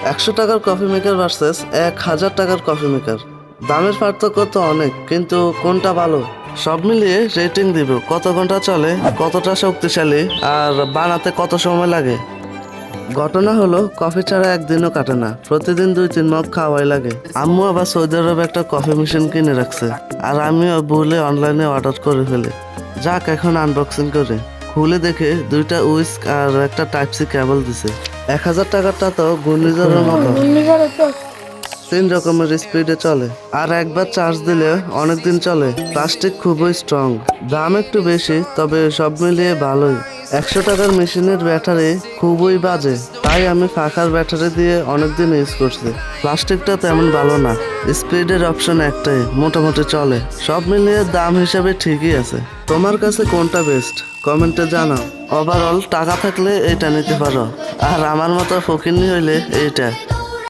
100 টাকার coffee maker versus 1000 টাকার coffee maker, দামের পার্থক্য তো অনেক, কিন্তু কোনটা ভালো? সব মিলিয়ে রেটিং দিব। কত ঘন্টা চলে, কতটা শক্তিশালী, আর বানাতে কত সময় লাগে। ঘটনা হলো, কফি ছাড়া একদিনও কাটে না, প্রতিদিন 2-3 মগ খাওয়াই লাগে। আম্মু আবার সৌদি আরবে একটা কফি মেশিন কিনে রাখছে, আর আমিও ভুলে অনলাইনে অর্ডার করে ফেলি। যাক, এখন আনবক্সিং করে খুলে দেখে 2টা উইস্ক আর একটা টাইপ সি কেবল দিছে। 1000 টাকারটা তো ঘূর্ণিঝড়ের মতো, 3 রকমের স্পিডে চলে, আর একবার চার্জ দিলে অনেকদিন চলে। প্লাস্টিক খুবই স্ট্রং, দাম একটু বেশি, তবে সব মিলিয়ে ভালোই। 100 টাকার মেশিনের ব্যাটারি খুবই বাজে, তাই আমি ফাঁকার ব্যাটারি দিয়ে অনেকদিন ইউজ করছি। প্লাস্টিকটা তেমন ভালো না, স্পিডের অপশন একটাই, মোটামুটি চলে। সব মিলিয়ে দাম হিসাবে ঠিকই আছে। তোমার কাছে কোনটা বেস্ট কমেন্টে জানাও। ওভারঅল টাকা থাকলে এইটা নিতে পারো, আর আমার মতো ফকিন্নি হইলে এইটা।